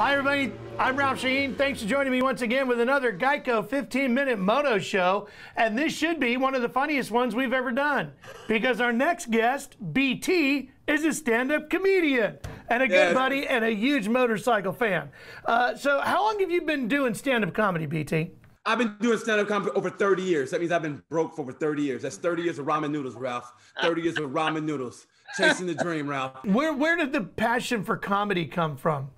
Hi, everybody. I'm Ralph Shaheen. Thanks for joining me once again with another GEICO 15-minute moto show. And this should be one of the funniest ones we've ever done because our next guest, BT, is a stand-up comedian and a good buddy and a huge motorcycle fan. So how long have you been doing stand-up comedy, BT? I've been doing stand-up comedy over 30 years. That means I've been broke for over 30 years. That's 30 years of ramen noodles, Ralph. 30 years of ramen noodles. Chasing the dream, Ralph. Where did the passion for comedy come from?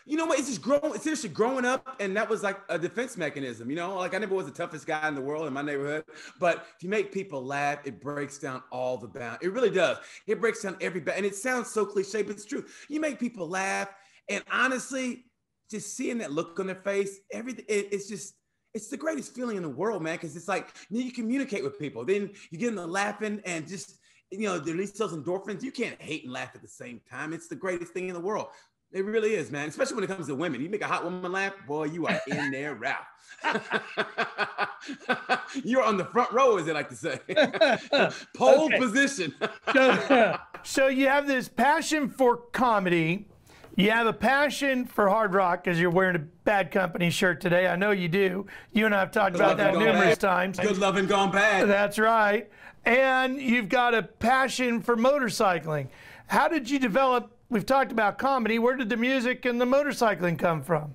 You know what? It's just growing. It's just growing up, and that was like a defense mechanism. You know, like I never was the toughest guy in the world in my neighborhood, but if you make people laugh, it breaks down all the bounds. It really does. It breaks down every bound, and it sounds so cliche, but it's true. You make people laugh, and honestly, just seeing that look on their face, everything. It's the greatest feeling in the world, man. Because it's like you communicate with people, then you get them laughing, and just they release those endorphins. You can't hate and laugh at the same time. It's the greatest thing in the world. It really is, man. Especially when it comes to women. You make a hot woman laugh, boy, you are in there, Ralph. You're on the front row, as they like to say. Pole position. So you have this passion for comedy. You have a passion for hard rock because you're wearing a Bad Company shirt today. I know you do. You and I have talked about that numerous times. Good loving gone bad. That's right. And you've got a passion for motorcycling. How did you develop? We've talked about comedy. Where did the music and the motorcycling come from?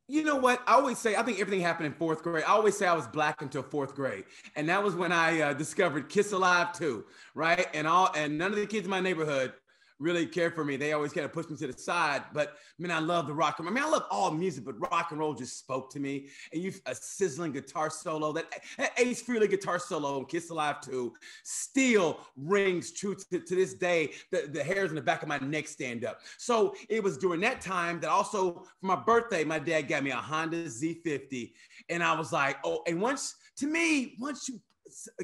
You know what? I always say, I think everything happened in fourth grade. I always say I was black until fourth grade. And that was when I discovered Kiss Alive 2, right? And none of the kids in my neighborhood really cared for me. They always kind of pushed me to the side. But man, I love the rock. I mean, I love all music, but rock and roll just spoke to me. And a sizzling guitar solo, that Ace Frehley guitar solo on Kiss Alive 2 still rings true to this day. The hairs in the back of my neck stand up. So it was during that time that also for my birthday, my dad got me a Honda Z50. And I was like, oh, and once you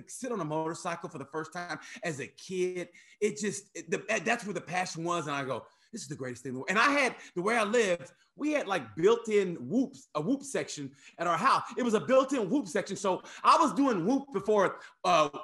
sit on a motorcycle for the first time as a kid, that's where the passion was. And I go, this is the greatest thing in the world. And I had, the way I lived, we had like built-in a whoop section at our house. It was a built-in whoop section. So I was doing whoop before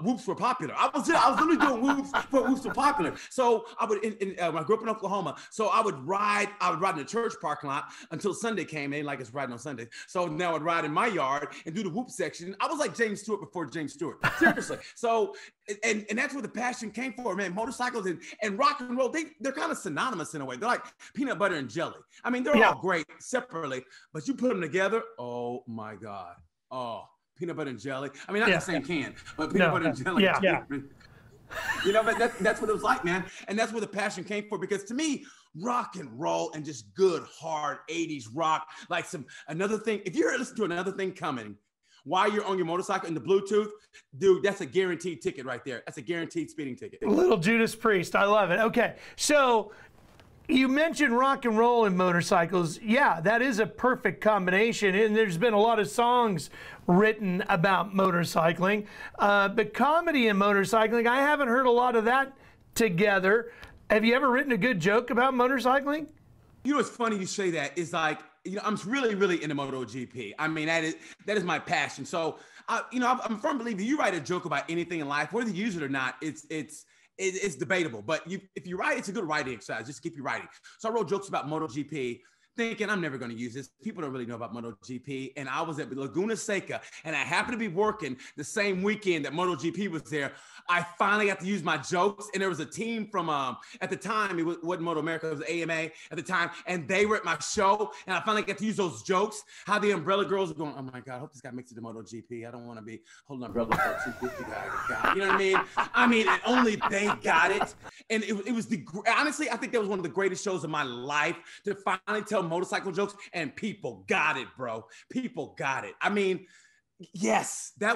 whoops were popular. I was literally doing whoops before whoops were popular. So I would, when I grew up in Oklahoma, so I would ride in the church parking lot until Sunday came in, like it's riding on Sunday. So now I'd ride in my yard and do the whoop section. I was like James Stewart before James Stewart, seriously. So, and that's where the passion came for, man. Motorcycles and rock and roll, they're kind of synonymous in a way. They're like peanut butter and jelly. I mean, they're all great separately, but you put them together, oh my God. Oh, peanut butter and jelly. I mean, not the same can, but peanut butter and jelly. You know, but that's what it was like, man. And that's where the passion came for, because to me, rock and roll and just good, hard 80s rock, like another thing. If you're listening to Another Thing Coming while you're on your motorcycle in the Bluetooth, dude, that's a guaranteed ticket right there. That's a guaranteed speeding ticket. Little Judas Priest. I love it. Okay. So you mentioned rock and roll and motorcycles. Yeah, that is a perfect combination. And there's been a lot of songs written about motorcycling. But comedy and motorcycling, I haven't heard a lot of that together. Have you ever written a good joke about motorcycling? You know, it's funny you say that. It's like, I'm really, really into MotoGP. I mean, that is my passion. So, I'm a firm believer. You write a joke about anything in life, whether you use it or not, it's debatable. But if you write, it's a good writing exercise. Just keep you writing. So I wrote jokes about MotoGP, thinking I'm never going to use this. People don't really know about MotoGP. And I was at Laguna Seca, and I happened to be working the same weekend that MotoGP was there. I finally got to use my jokes, and there was a team from, at the time, it wasn't Moto America, it was AMA at the time, and they were at my show, and I finally got to use those jokes, how the Umbrella Girls were going, oh my God, I hope this guy makes it to MotoGP. I don't want to be holding umbrella for a 250 guy. You know what I mean? And only they got it. And it was honestly, I think that was one of the greatest shows of my life, to finally tell motorcycle jokes, and people got it, bro. People got it. I mean, yes, I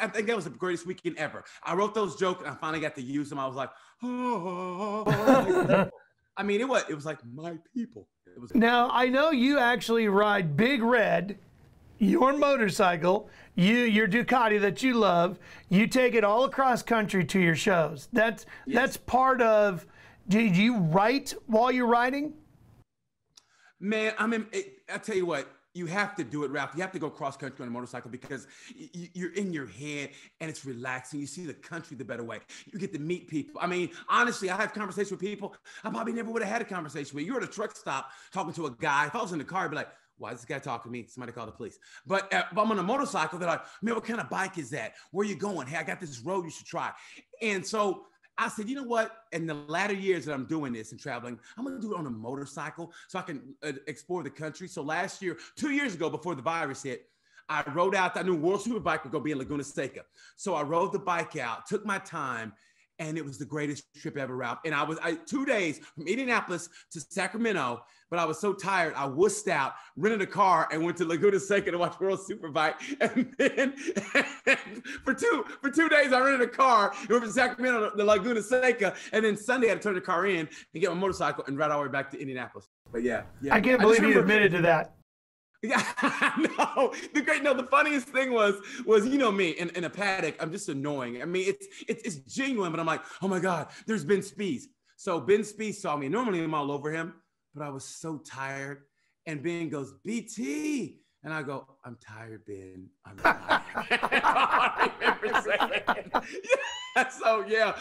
think that was the greatest weekend ever. I wrote those jokes and I finally got to use them. I was like, oh. I mean, it was like my people. Now, I know you actually ride Big Red, your motorcycle, your Ducati that you love. You take it all across country to your shows. That's part of, do you write while you're riding? Man, I tell you what, you have to do it, Ralph. You have to go cross country on a motorcycle because you're in your head and it's relaxing. You see the country the better way. You get to meet people. I mean, honestly, I have conversations with people I probably never would have had a conversation with. You're at a truck stop talking to a guy. If I was in the car, I'd be like, why is this guy talking to me? Somebody call the police. But if I'm on a motorcycle, they're like, man, what kind of bike is that? Where are you going? Hey, I got this road you should try. And so I said, you know what? In the latter years that I'm doing this and traveling, I'm going to do it on a motorcycle so I can explore the country. So last year, 2 years ago, before the virus hit, I rode out. I knew World Superbike would go be in Laguna Seca. So I rode the bike out, took my time, and it was the greatest trip ever, Ralph. And I was 2 days from Indianapolis to Sacramento, but I was so tired, I wussed out, rented a car, and went to Laguna Seca to watch World Superbike. And then for 2 days, I rented a car and went from Sacramento to Laguna Seca. And then Sunday, I had to turn the car in and get my motorcycle and ride all the way back to Indianapolis. But yeah. I can't believe you admitted to that. Yeah, no. The funniest thing was you know me in a paddock. I'm just annoying. I mean, it's genuine, but I'm like, oh my God, there's Ben Spies. So Ben Spies saw me. Normally I'm all over him, but I was so tired. And Ben goes, BT. And I go, I'm tired, Ben. I'm tired. I remember saying. Yeah. So yeah,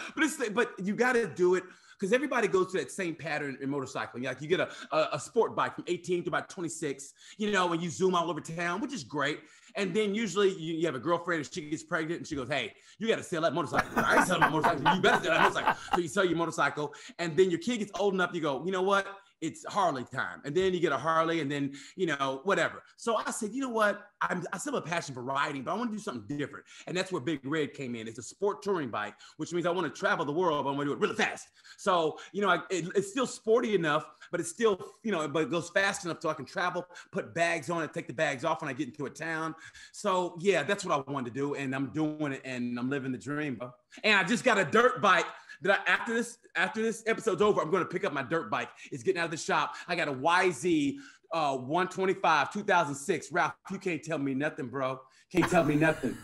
but you got to do it. Because everybody goes through that same pattern in motorcycling. Like you get a sport bike from 18 to about 26, you know, and you zoom all over town, which is great. And then usually you have a girlfriend and she gets pregnant and she goes, hey, you got to sell that motorcycle. I ain't selling my motorcycle. You better sell that motorcycle. So you sell your motorcycycle. And then your kid gets old enough, you go, you know what? It's Harley time. And then you get a Harley and then, you know, whatever. So I said, you know what? I still have a passion for riding, but I want to do something different. And that's where Big Red came in. It's a sport touring bike, which means I want to travel the world, but I want to do it really fast. So, you know, it's still sporty enough, but it's still, you know, but it goes fast enough so I can travel, put bags on it, take the bags off when I get into a town. So yeah, that's what I wanted to do. And I'm doing it and I'm living the dream, bro. And I just got a dirt bike that after this episode's over, I'm going to pick up my dirt bike. It's getting out of the shop. I got a YZ 125, 2006. Ralph, you can't tell me nothing, bro. Can't tell me nothing.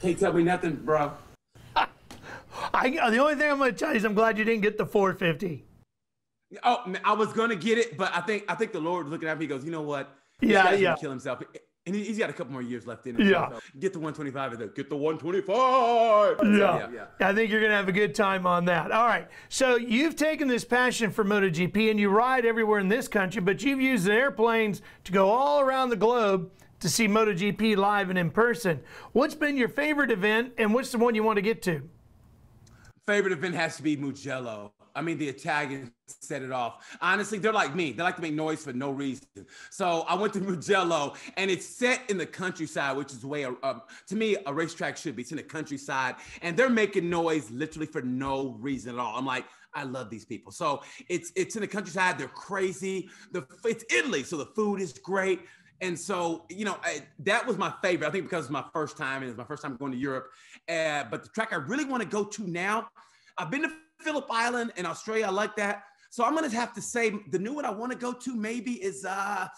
Can't tell me nothing, bro. The only thing I'm going to tell you is I'm glad you didn't get the 450. Oh, man, I was going to get it, but I think the Lord was looking at me. He goes, you know what? Yeah. Gonna kill himself. And he's got a couple more years left in it. Yeah. So get the 125. Get the 125. Yeah. I think you're going to have a good time on that. All right. So you've taken this passion for MotoGP and you ride everywhere in this country, but you've used the airplanes to go all around the globe to see MotoGP live and in person. What's been your favorite event and what's the one you want to get to? Favorite event has to be Mugello. I mean, the Italians set it off. Honestly, they're like me. They like to make noise for no reason. So I went to Mugello, and it's set in the countryside, which is the way, to me, a racetrack should be. It's in the countryside, and they're making noise literally for no reason at all. I'm like, I love these people. So it's in the countryside. They're crazy. It's Italy, so the food is great. And so, you know, that was my favorite. I think because it's my first time, and it's my first time going to Europe. But the track I really want to go to now, I've been to Phillip Island in Australia. I like that. So I'm going to have to say the new one I want to go to maybe is, I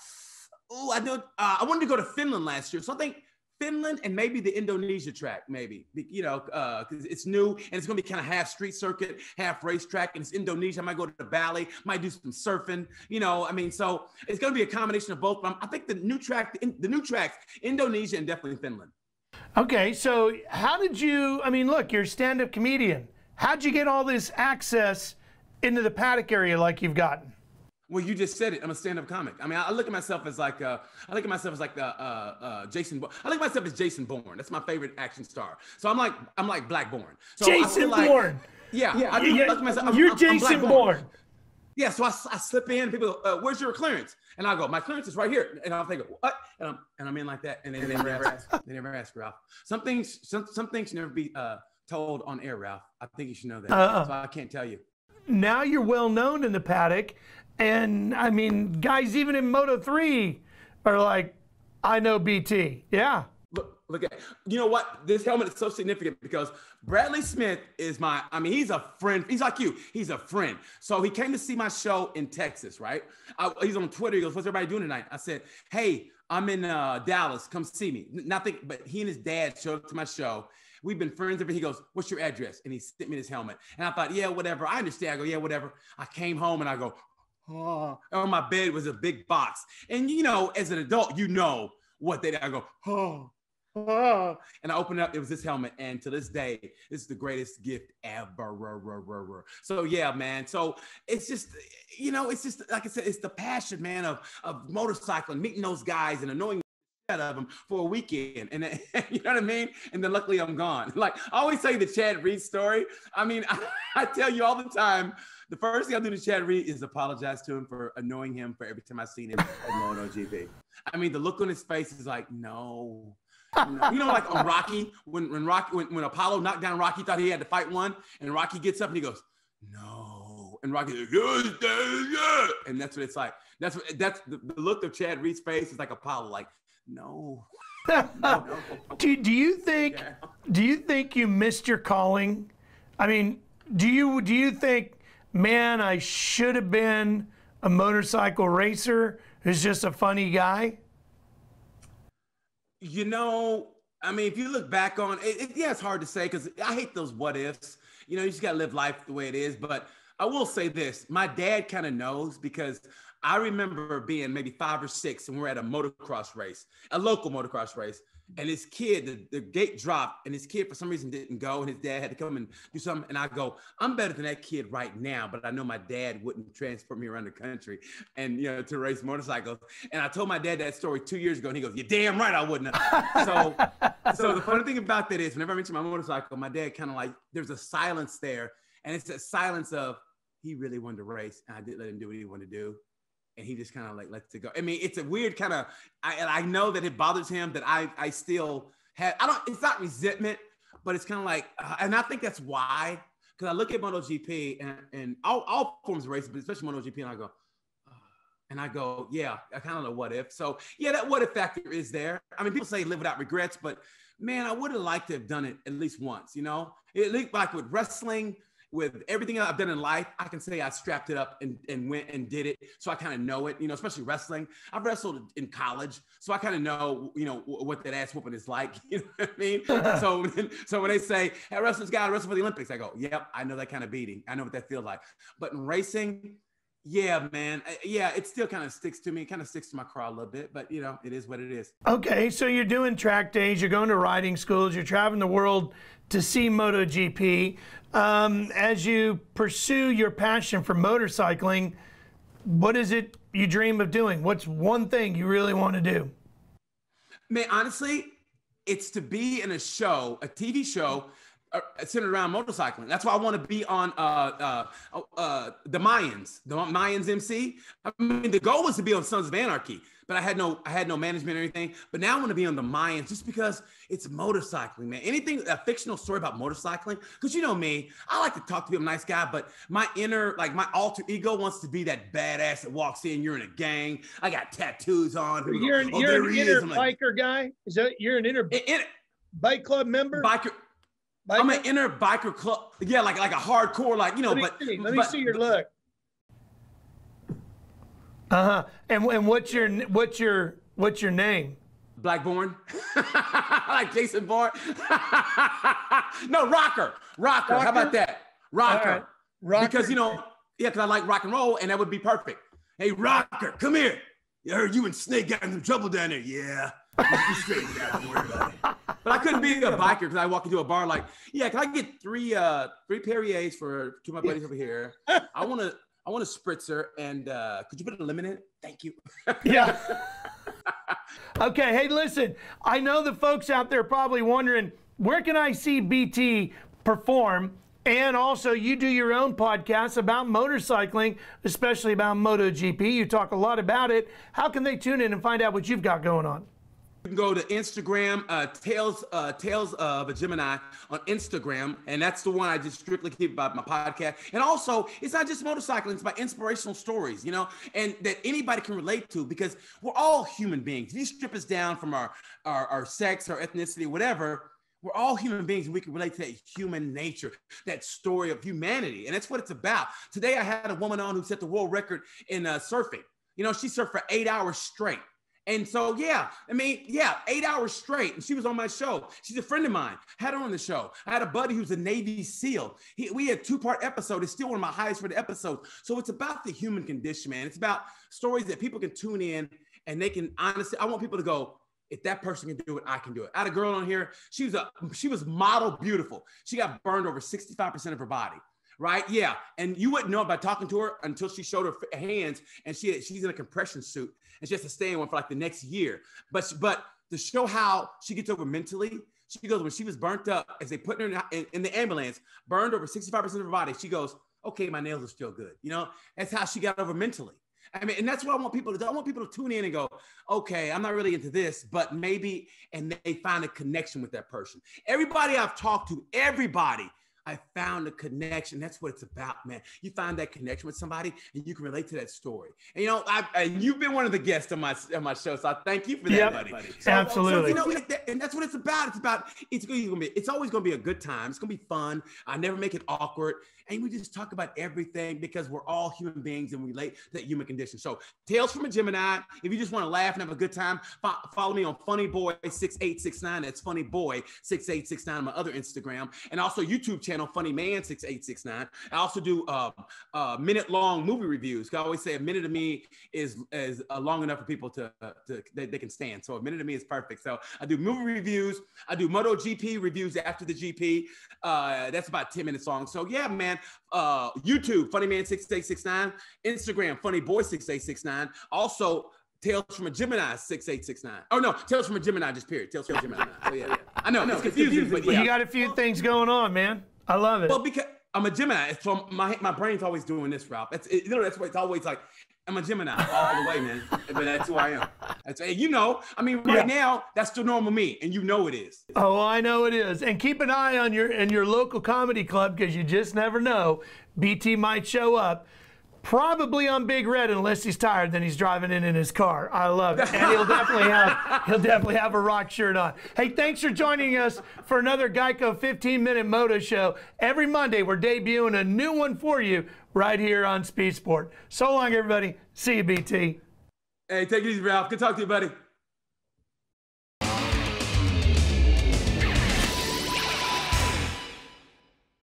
wanted to go to Finland last year. So I think Finland and maybe the Indonesia track, maybe, you know, because it's new and it's going to be kind of half street circuit, half racetrack. And it's Indonesia. I might go to Bali, might do some surfing, you know, I mean, so it's going to be a combination of both. But I think the new tracks, Indonesia and definitely Finland. Okay. So how did you, I mean, look, you're a stand-up comedian. How'd you get all this access into the paddock area like you've gotten? Well, you just said it. I'm a stand-up comic. I mean, I look at myself as like, Jason. I look at myself as Jason Bourne. That's my favorite action star. So I'm like Black Bourne. So Jason Bourne. Yeah. I look at myself. You're Jason Bourne. Yeah. So I slip in. People go, "Where's your clearance?" And I go, "My clearance is right here." And I'll think, "What?" And I'm in like that. And they never ask. They never ask, Ralph. Some things should never be told on air, Ralph. I think you should know that. So I can't tell you. Now you're well known in the paddock, and I mean, guys even in Moto 3 are like, I know BT. Yeah. Look at, you know what? This helmet is so significant because Bradley Smith is he's a friend. He's like you. He's a friend. So he came to see my show in Texas, right? He's on Twitter. He goes, "What's everybody doing tonight?" I said, "Hey, I'm in Dallas. Come see me." Nothing, but he and his dad showed up to my show. We've been friends ever. He goes, "What's your address?" And he sent me this helmet. And I thought, yeah, whatever. I understand. I go, yeah, whatever. I came home and I go, oh. On my bed was a big box. And you know, as an adult, you know what they, I go, oh. Oh. And I opened it up, it was this helmet. And to this day, this is the greatest gift ever. So yeah, man. So it's just, you know, it's just, like I said, it's the passion, man, of motorcycling, meeting those guys and annoying out of them for a weekend. And you know what I mean? And then luckily I'm gone. Like I always tell you the Chad Reed story. I mean, I tell you all the time, the first thing I do to Chad Reed is apologize to him for annoying him for every time I seen him at MotoGP. I mean, the look on his face is like, no. You know, like on Rocky, when Apollo knocked down Rocky, thought he had to fight one, and Rocky gets up and he goes, no, and Rocky's like, yeah. And that's what it's like. That's the look of Chad Reed's face is like Apollo, like, no. No. Do you think you missed your calling? I mean, do you think, man, I should have been a motorcycle racer who's just a funny guy? You know, I mean, if you look back on it, yeah, it's hard to say because I hate those what ifs. You know, you just got to live life the way it is. But I will say this, my dad kind of knows because I remember being maybe 5 or 6 and we're at a motocross race, a local motocross race. And this kid, the gate dropped and his kid for some reason didn't go and his dad had to come and do something. And I go, I'm better than that kid right now, but I know my dad wouldn't transfer me around the country and, you know, to race motorcycles. And I told my dad that story 2 years ago and he goes, you're damn right I wouldn't have. So the funny thing about that is whenever I mention my motorcycle, my dad kind of like, there's a silence there. And it's a silence of, he really wanted to race and I didn't let him do what he wanted to do. And he just kind of like lets it go. I mean, it's a weird kind of, I know that it bothers him that I still have, it's not resentment, but it's kind of like, and I think that's why, because I look at MotoGP and all forms of racing, but especially MotoGP, and I go, yeah, I kind of know what if. So yeah, that what if factor is there. I mean, people say live without regrets, but man, I would have liked to have done it at least once, you know? At least like with wrestling, with everything I've done in life, I can say I strapped it up and went and did it. So I kind of know it, you know, especially wrestling. I've wrestled in college, so I kind of know, you know, what that ass whooping is like. You know what I mean? So when they say, hey, wrestling's got to wrestle for the Olympics, I go, yep, I know that kind of beating. I know what that feels like. But in racing, yeah, man. Yeah, it still kind of sticks to me. It kind of sticks to my craw a little bit, but you know, it is what it is. Okay, so you're doing track days, you're going to riding schools, you're traveling the world to see MotoGP. As you pursue your passion for motorcycling, what is it you dream of doing? What's one thing you really want to do? Man, honestly, it's to be in a show, a TV show, centered around motorcycling. That's why I want to be on the Mayans MC. I mean, the goal was to be on Sons of Anarchy, but I had no management or anything. But now I want to be on the Mayans just because it's motorcycling, man. Anything, a fictional story about motorcycling, because you know me, I like to talk to be a nice guy, but my inner, like my alter ego wants to be that badass that walks in. You're in a gang. I got tattoos on. You're an inner biker guy. Is that you're an inner bike club member? Biker. I'm an inner biker club. Yeah, like a hardcore, like, you know, let me see your look. And what's your name? Blackborn. Like Jason Bourne. No, Rocker. How about that? Rocker. Right. Rocker. Because, you know, yeah, because I like rock and roll, and that would be perfect. Hey, Rocker, come here. I heard you and Snake got in some trouble down there. Yeah. You straight down, don't worry about it. But I couldn't be a biker because I walk into a bar like, yeah, can I get three Perriers for two of my buddies over here? I want a spritzer, and could you put a lemon in it? Thank you. Yeah. Okay, hey, listen, I know the folks out there probably wondering, where can I see BT perform? And also, you do your own podcast about motorcycling, especially about MotoGP. You talk a lot about it. How can they tune in and find out what you've got going on? You can go to Instagram, Tales of a Gemini on Instagram, and that's the one I just strictly keep about my podcast. And also, it's not just motorcycling, it's about inspirational stories, you know, and that anybody can relate to, because we're all human beings. If you strip us down from our sex, our ethnicity, whatever, we're all human beings, and we can relate to that human nature, that story of humanity, and that's what it's about. Today, I had a woman on who set the world record in surfing. You know, she surfed for 8 hours straight. And so, yeah, I mean, yeah, 8 hours straight. And she was on my show. She's a friend of mine. Had her on the show. I had a buddy who's a Navy SEAL. We had a 2-part episode. It's still one of my highest rated episodes. So it's about the human condition, man. It's about stories that people can tune in and they can honestly, I want people to go, if that person can do it, I can do it. I had a girl on here. She was model beautiful. She got burned over 65% of her body. Right? Yeah. And you wouldn't know by talking to her until she showed her hands, and she's in a compression suit and she has to stay in one for like the next year. But to show how she gets over mentally, she goes, when she was burnt up, as they put her in the ambulance, burned over 65% of her body, she goes, okay, my nails are still good. You know, that's how she got over mentally. I mean, and that's what I want people to do. I want people to tune in and go, okay, I'm not really into this, but maybe, and they find a connection with that person. Everybody I've talked to, everybody, I found a connection. That's what it's about, man. You find that connection with somebody and you can relate to that story. And, you know, you've been one of the guests on my show, so I thank you for that, buddy. So, absolutely. So, you know, and that's what it's about. It's always going to be a good time. It's going to be fun. I never make it awkward. And we just talk about everything because we're all human beings and we relate to that human condition. So Tales from a Gemini. If you just want to laugh and have a good time, follow me on funnyboy6869. That's funnyboy6869 on my other Instagram. And also YouTube channel, funnyman6869. I also do minute-long movie reviews. I always say a minute to me is long enough for people to they can stand. So a minute to me is perfect. So I do movie reviews. I do Moto GP reviews after the GP. That's about 10 minutes long. So yeah, man. YouTube, funnyman6869. Instagram, funnyboy6869. Also, Tales from a Gemini 6869. Oh no, Tales from a Gemini, just period. Tales from a Gemini. So yeah. I know it's confusing, but yeah. You got a few things going on, man. I love it. Well, because I'm a Gemini. So my brain's always doing this, Ralph. That's why it's always like, I'm a Gemini all the way, man. But that's who I am. You know, I mean, right now, that's the normal me, and you know it is. Oh, I know it is. And keep an eye on your local comedy club, because you just never know. BT might show up. Probably on Big Red, unless he's tired, then he's driving in his car. I love it. And he'll definitely have a rock shirt on. Hey, thanks for joining us for another GEICO 15-minute Moto show. Every Monday, we're debuting a new one for you right here on Speed Sport. So long, everybody. See you, BT. Hey, take it easy, Ralph. Good talking to you, buddy.